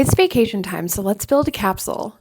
It's vacation time, so let's build a capsule.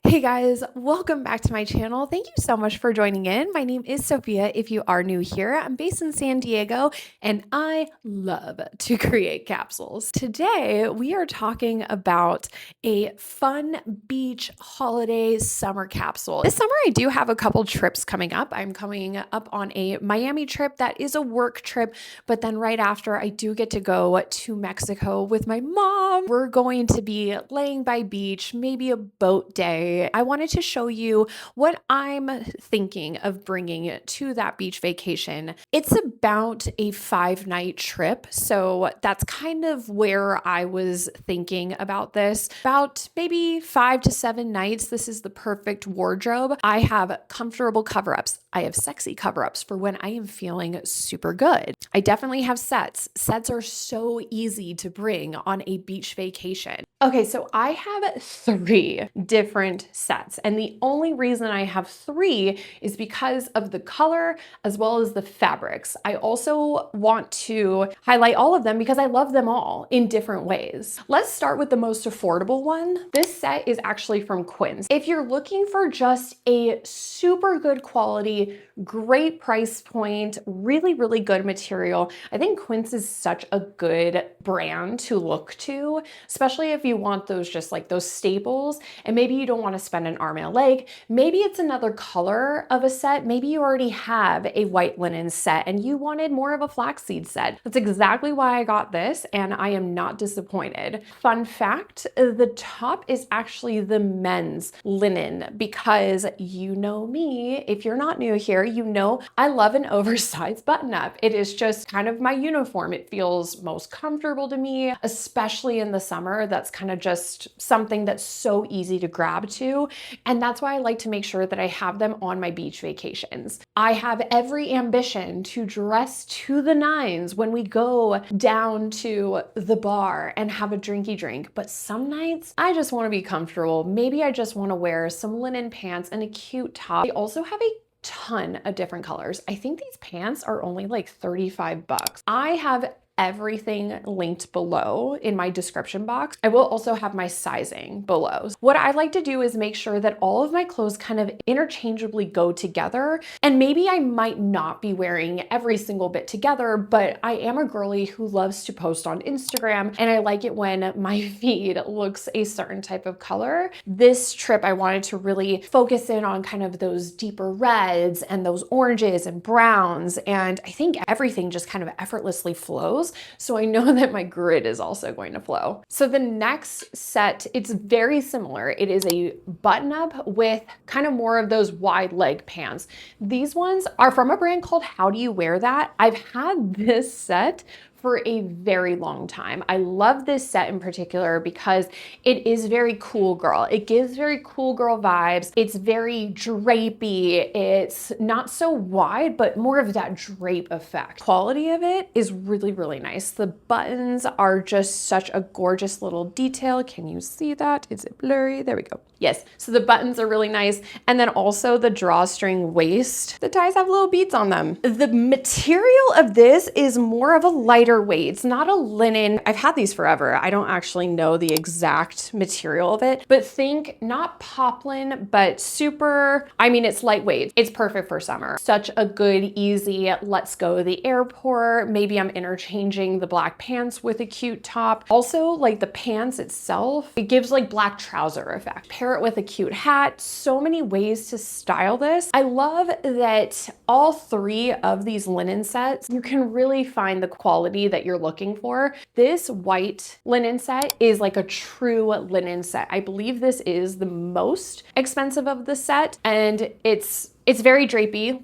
Hey guys, welcome back to my channel. Thank you so much for joining in. My name is Sophia. If you are new here, I'm based in San Diego and I love to create capsules. Today, we are talking about a fun beach holiday summer capsule. This summer, I do have a couple trips coming up. I'm coming up on a Miami trip that is a work trip, but then right after, I do get to go to Mexico with my mom. We're going to be laying by beach, maybe a boat day. I wanted to show you what I'm thinking of bringing to that beach vacation. It's about a 5-night trip. So that's kind of where I was thinking about this. About maybe 5 to 7 nights. This is the perfect wardrobe. I have comfortable cover-ups. I have sexy cover-ups for when I am feeling super good. I definitely have sets. Sets are so easy to bring on a beach vacation. Okay, so I have 3 different sets, and the only reason I have 3 is because of the color as well as the fabrics. I also want to highlight all of them because I love them all in different ways. Let's start with the most affordable one. This set is actually from Quince. If you're looking for just a super good quality, great price point, really good material, I think Quince is such a good brand to look to, especially if you want those just like those staples and maybe you don't want to spend an arm and a leg. Maybe it's another color of a set. Maybe you already have a white linen set and you wanted more of a flaxseed set. That's exactly why I got this and I am not disappointed. Fun fact, the top is actually the men's linen because you know me, if you're not new here, you know I love an oversized button up. It is just kind of my uniform. It feels most comfortable to me, especially in the summer. That's kind of just something that's so easy to grab to. And that's why I like to make sure that I have them on my beach vacations. I have every ambition to dress to the nines when we go down to the bar and have a drinky drink. But some nights I just want to be comfortable. Maybe I just want to wear some linen pants and a cute top. I also have a ton of different colors. I think these pants are only like 35 bucks. I have everything linked below in my description box. I will also have my sizing below. What I like to do is make sure that all of my clothes kind of interchangeably go together. And maybe I might not be wearing every single bit together, but I am a girly who loves to post on Instagram and I like it when my feed looks a certain type of color. This trip, I wanted to really focus in on kind of those deeper reds and those oranges and browns. And I think everything just kind of effortlessly flows. So I know that my grid is also going to flow. So the next set, it's very similar. It is a button up with kind of more of those wide leg pants. These ones are from a brand called How Do You Wear That? I've had this set for a very long time. I love this set in particular because it is very cool girl. It gives very cool girl vibes. It's very drapey. It's not so wide, but more of that drape effect. Quality of it is really nice. The buttons are just such a gorgeous little detail. Can you see that? Is it blurry? There we go. Yes, so the buttons are really nice. And then also the drawstring waist. The ties have little beads on them. The material of this is more of a lighter weight. It's not a linen. I've had these forever. I don't actually know the exact material of it, but think not poplin, but super, I mean, it's lightweight. It's perfect for summer. Such a good, easy, let's go to the airport. Maybe I'm interchanging the black pants with a cute top. Also, like the pants itself, it gives like black trouser effect. Pair it with a cute hat. So many ways to style this. I love that all 3 of these linen sets, you can really find the quality that you're looking for. This white linen set is like a true linen set. I believe this is the most expensive of the set, and it's very drapey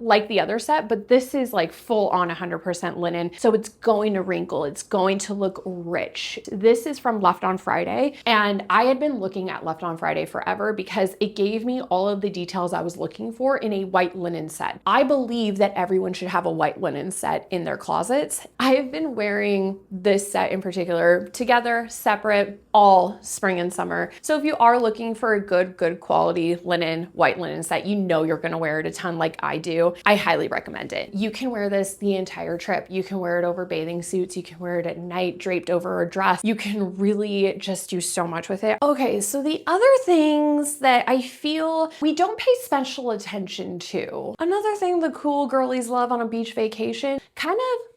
like the other set, but this is like full on 100% linen. So it's going to wrinkle. It's going to look rich. This is from Left on Friday. And I had been looking at Left on Friday forever because it gave me all of the details I was looking for in a white linen set. I believe that everyone should have a white linen set in their closets. I have been wearing this set in particular together, separate, all spring and summer. So if you are looking for a good quality linen, white linen set, you know you're you're gonna wear it a ton like I do, I highly recommend it. You can wear this the entire trip. You can wear it over bathing suits. You can wear it at night draped over a dress. You can really just do so much with it. Okay, so the other things that I feel we don't pay special attention to. Another thing the cool girlies love on a beach vacation, kind of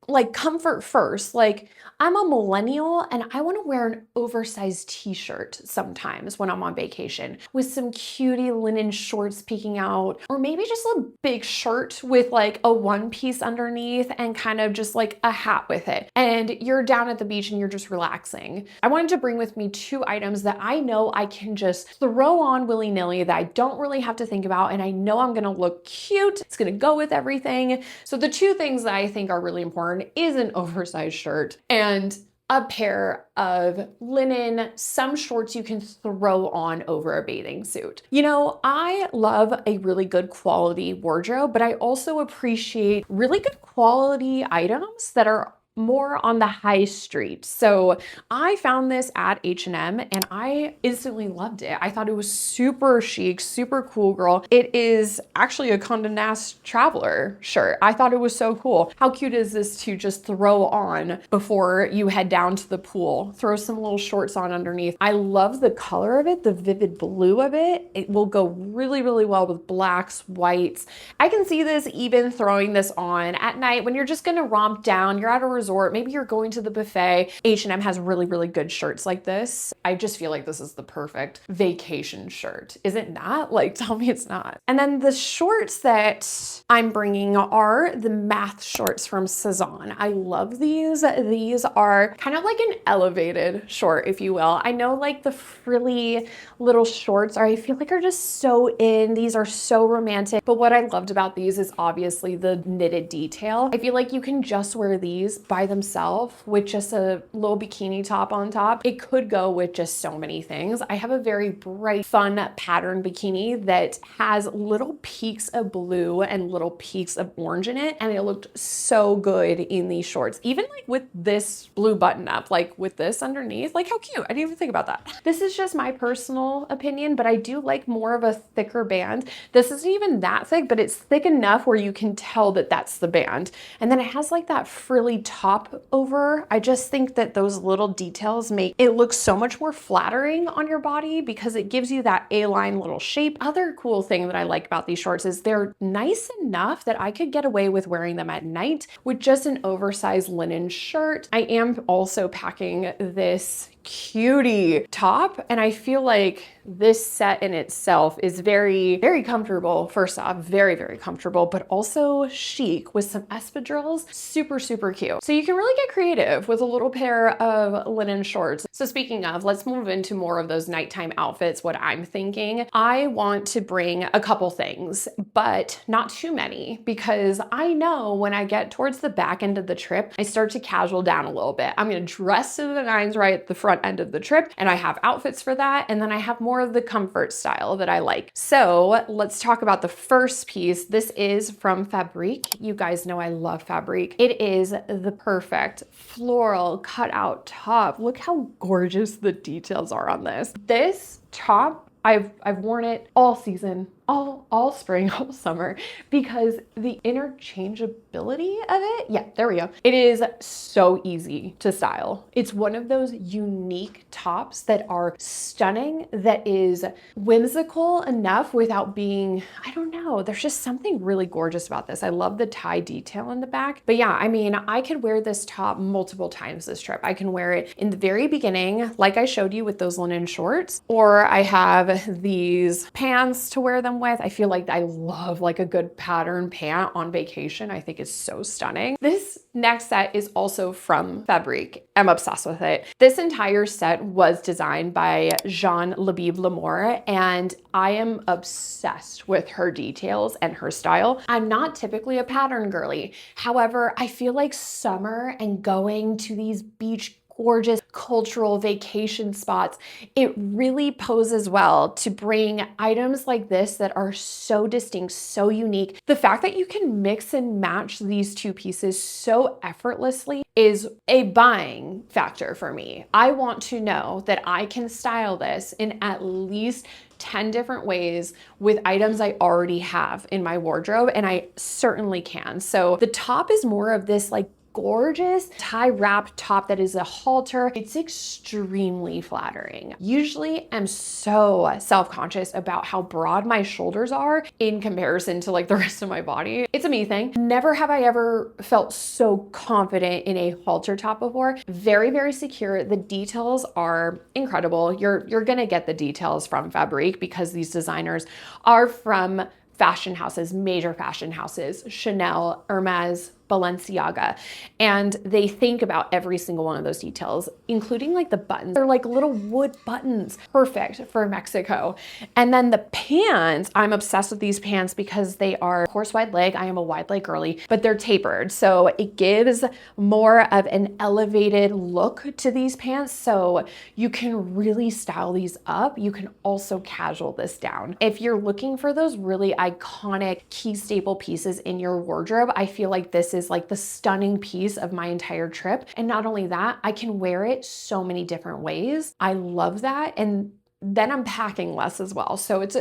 like comfort first. Like I'm a millennial and I want to wear an oversized t-shirt sometimes when I'm on vacation with some cutie linen shorts peeking out, or maybe just a big shirt with like a one piece underneath and kind of just like a hat with it. And you're down at the beach and you're just relaxing. I wanted to bring with me two items that I know I can just throw on willy-nilly, that I don't really have to think about, and I know I'm gonna look cute. It's gonna go with everything. So the two things that I think are really important is an oversized shirt and a pair of linen, some shorts you can throw on over a bathing suit. You know, I love a really good quality wardrobe, but I also appreciate really good quality items that are more on the high street. So I found this at H&M and I instantly loved it. I thought it was super chic, super cool, girl. It is actually a Condé Nast Traveler shirt. I thought it was so cool. How cute is this to just throw on before you head down to the pool? Throw some little shorts on underneath. I love the color of it, the vivid blue of it. It will go really, really well with blacks, whites. I can see this even throwing this on at night when you're just gonna romp down, you're at a resort, maybe you're going to the buffet. H&M has really, really good shirts like this. I just feel like this is the perfect vacation shirt. Is it not? Like, tell me it's not. And then the shorts that I'm bringing are the math shorts from Cezanne. I love these. These are kind of like an elevated short, if you will. I know like the frilly little shorts are, I feel like are just so in. These are so romantic. But what I loved about these is obviously the knitted detail. I feel like you can just wear these by themselves with just a little bikini top on top. It could go with just so many things. I have a very bright, fun pattern bikini that has little peaks of blue and little peaks of orange in it. And it looked so good in these shorts. Even like with this blue button up, like with this underneath, like how cute. I didn't even think about that. This is just my personal opinion, but I do like more of a thicker band. This isn't even that thick, but it's thick enough where you can tell that that's the band. And then it has like that frilly top over. I just think that those little details make it look so much more flattering on your body because it gives you that A-line little shape. Other cool thing that I like about these shorts is they're nice enough that I could get away with wearing them at night with just an oversized linen shirt. I am also packing this cutie top, and I feel like this set in itself is very, very comfortable. First off, very, very comfortable, but also chic with some espadrilles. Super, super cute. So you can really get creative with a little pair of linen shorts. So speaking of, let's move into more of those nighttime outfits. What I'm thinking, I want to bring a couple things, but not too many, because I know when I get towards the back end of the trip, I start to casual down a little bit. I'm gonna dress to the nines right at the front end of the trip, and I have outfits for that, and then I have more of the comfort style that I like. So let's talk about the first piece. This is from Fabrique. You guys know I love Fabrique. It is the perfect floral cutout top. Look how gorgeous the details are on this. This top, I've worn it all season, all spring, all summer, because the interchangeability of it, yeah, there we go. It is so easy to style. It's one of those unique tops that are stunning, that is whimsical enough without being, I don't know, there's just something really gorgeous about this. I love the tie detail in the back. But yeah, I mean, I could wear this top multiple times this trip. I can wear it in the very beginning, like I showed you with those linen shorts, or I have these pants to wear them with. I feel like I love like a good pattern pant on vacation. I think it's so stunning. This next set is also from Fabrique. I'm obsessed with it. This entire set was designed by Jean Labib Lamour, and I am obsessed with her details and her style. I'm not typically a pattern girly. However, I feel like summer and going to these beach gorgeous cultural vacation spots, it really poses well to bring items like this that are so distinct, so unique. The fact that you can mix and match these two pieces so effortlessly is a buying factor for me. I want to know that I can style this in at least 10 different ways with items I already have in my wardrobe, and I certainly can. So the top is more of this like gorgeous tie wrap top that is a halter. It's extremely flattering. Usually I'm so self-conscious about how broad my shoulders are in comparison to like the rest of my body. It's a me thing. Never have I ever felt so confident in a halter top before. Very, very secure. The details are incredible. You're gonna get the details from Fabrique because these designers are from fashion houses, major fashion houses, Chanel, Hermes, Balenciaga, and they think about every single one of those details, including like the buttons. They're like little wood buttons, perfect for Mexico. And then the pants, I'm obsessed with these pants because they are, of course, wide leg. I am a wide leg girly, but they're tapered. So it gives more of an elevated look to these pants. So you can really style these up. You can also casual this down. If you're looking for those really iconic key staple pieces in your wardrobe, I feel like this is like the stunning piece of my entire trip. And not only that, I can wear it so many different ways. I love that. And then I'm packing less as well. So it's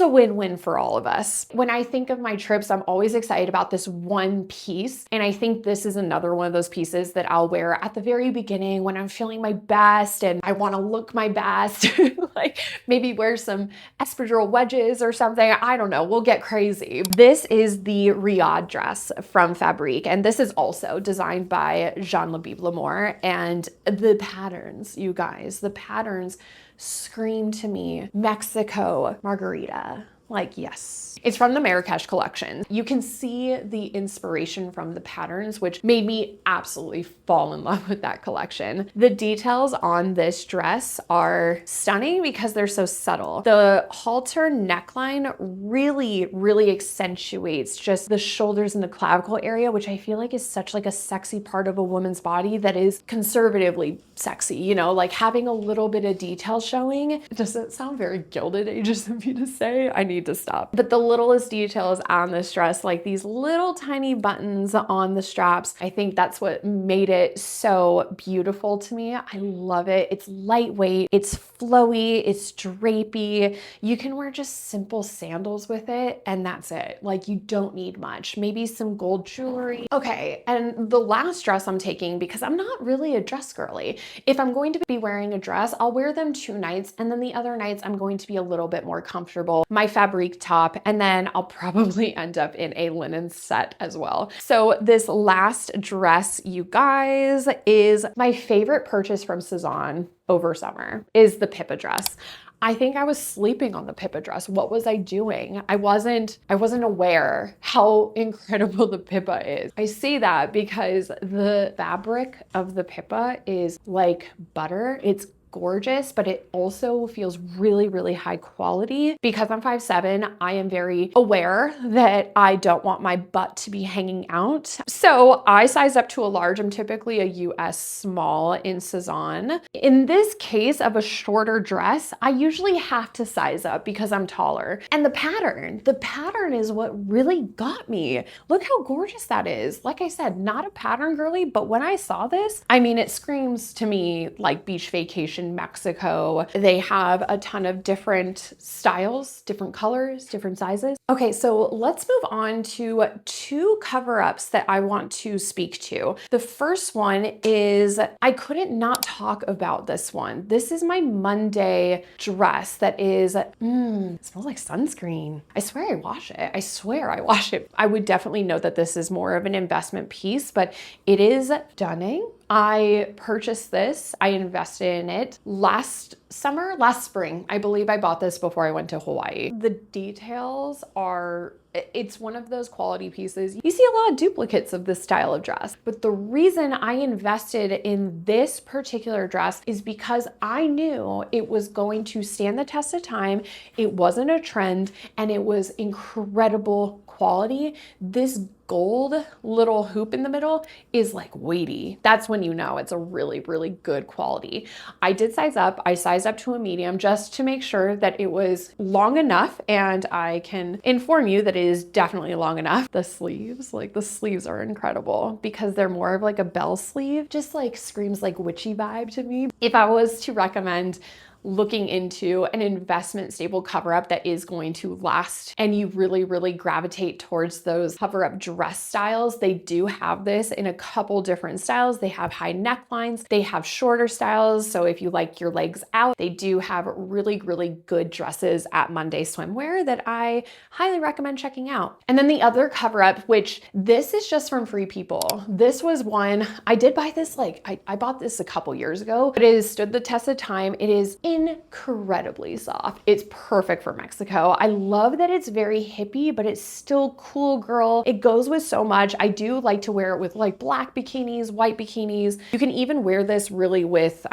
a win-win for all of us. When I think of my trips, I'm always excited about this one piece. And I think this is another one of those pieces that I'll wear at the very beginning when I'm feeling my best and I want to look my best. Like maybe wear some espadrille wedges or something. I don't know. We'll get crazy. This is the Riyadh dress from Fabrique. And this is also designed by Jean-Labib Lamour. And the patterns, you guys, the patterns scream to me Mexico margarita. Like, yes. It's from the Marrakesh collection. You can see the inspiration from the patterns, which made me absolutely fall in love with that collection. The details on this dress are stunning because they're so subtle. The halter neckline really, really accentuates just the shoulders and the clavicle area, which I feel like is such like a sexy part of a woman's body that is conservatively sexy, you know, like having a little bit of detail showing. Does it sound very Gilded Ages of me to say? I need to stop. But the littlest details on this dress, like these little tiny buttons on the straps, I think that's what made it so beautiful to me. I love it. It's lightweight, it's flowy, it's drapey. You can wear just simple sandals with it and that's it. Like you don't need much. Maybe some gold jewelry. Okay, and the last dress I'm taking, because I'm not really a dress girly. If I'm going to be wearing a dress, I'll wear them 2 nights and then the other nights I'm going to be a little bit more comfortable. My Fabrique top, and then I'll probably end up in a linen set as well. So this last dress, you guys, is my favorite purchase from Cezanne over summer, is the Pippa dress. I think I was sleeping on the Pippa dress. What was I doing? I wasn't aware how incredible the Pippa is. I say that because the fabric of the Pippa is like butter. It's gorgeous, but it also feels really, really high quality. Because I'm 5'7", I am very aware that I don't want my butt to be hanging out. So I size up to a large. I'm typically a US small in Cezanne. In this case of a shorter dress, I usually have to size up because I'm taller. And the pattern is what really got me. Look how gorgeous that is. Like I said, not a pattern girly, but when I saw this, I mean, it screams to me like beach vacation Mexico. They have a ton of different styles, different colors, different sizes. Okay, so let's move on to 2 cover-ups that I want to speak to. The first one is, I couldn't not talk about this one. This is my Monday dress that is, it smells like sunscreen. I swear I wash it. I swear I wash it. I would definitely note that this is more of an investment piece, but it is stunning. I purchased this, I invested in it last spring. I believe I bought this before I went to Hawaii. The details are, it's one of those quality pieces. You see a lot of duplicates of this style of dress, but the reason I invested in this particular dress is because I knew it was going to stand the test of time. It wasn't a trend and it was incredible quality. This gold little hoop in the middle is like weighty. That's when you know it's a really, really good quality. I did size up. I sized up to a medium just to make sure that it was long enough, and I can inform you that it is definitely long enough. The sleeves, like the sleeves are incredible because they're more of like a bell sleeve, just like screams like witchy vibe to me. If I was to recommend looking into an investment staple cover up that is going to last, and you really, really gravitate towards those cover up dress styles, they do have this in a couple different styles. They have high necklines, they have shorter styles. So if you like your legs out, they do have really, really good dresses at Monday Swimwear that I highly recommend checking out. And then the other cover up, which this is just from Free People. This was one, I did buy this, like I bought this a couple years ago, but it has stood the test of time. It is incredibly soft. It's perfect for Mexico. I love that it's very hippie, but it's still cool girl. It goes with so much. I do like to wear it with like black bikinis, white bikinis. You can even wear this really with,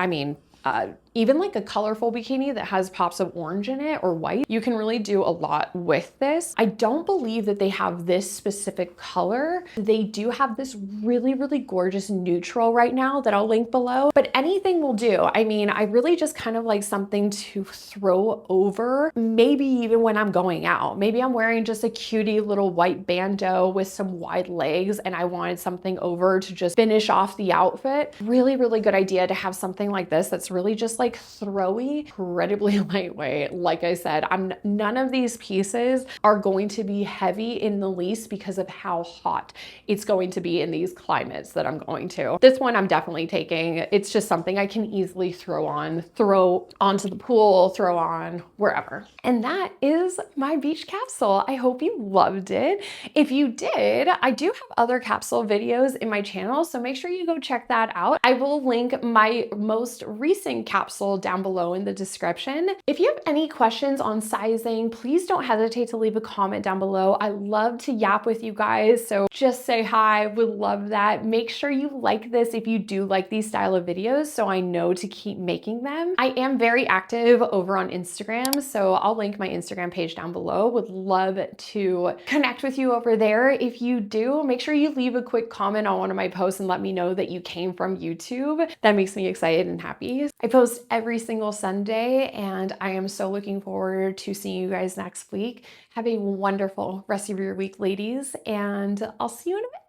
even like a colorful bikini that has pops of orange in it or white. You can really do a lot with this. I don't believe that they have this specific color. They do have this really, really gorgeous neutral right now that I'll link below, but anything will do. I mean, I really just kind of like something to throw over, maybe even when I'm going out. Maybe I'm wearing just a cutie little white bandeau with some wide legs and I wanted something over to just finish off the outfit. Really, really good idea to have something like this that's really just like throwy, incredibly lightweight. Like I said, none of these pieces are going to be heavy in the least because of how hot it's going to be in these climates that I'm going to. This one I'm definitely taking. It's just something I can easily throw onto the pool, throw on wherever. And that is my beach capsule. I hope you loved it. If you did, I do have other capsule videos in my channel, so make sure you go check that out. I will link my most recent capsule down below in the description. If you have any questions on sizing, please don't hesitate to leave a comment down below. I love to yap with you guys, so just say hi, would love that. Make sure you like this if you do like these style of videos so I know to keep making them. I am very active over on Instagram, so I'll link my Instagram page down below. Would love to connect with you over there. If you do, make sure you leave a quick comment on one of my posts and let me know that you came from YouTube. That makes me excited and happy. I post every single Sunday, and I am so looking forward to seeing you guys next week. Have a wonderful rest of your week, ladies, and I'll see you in a bit.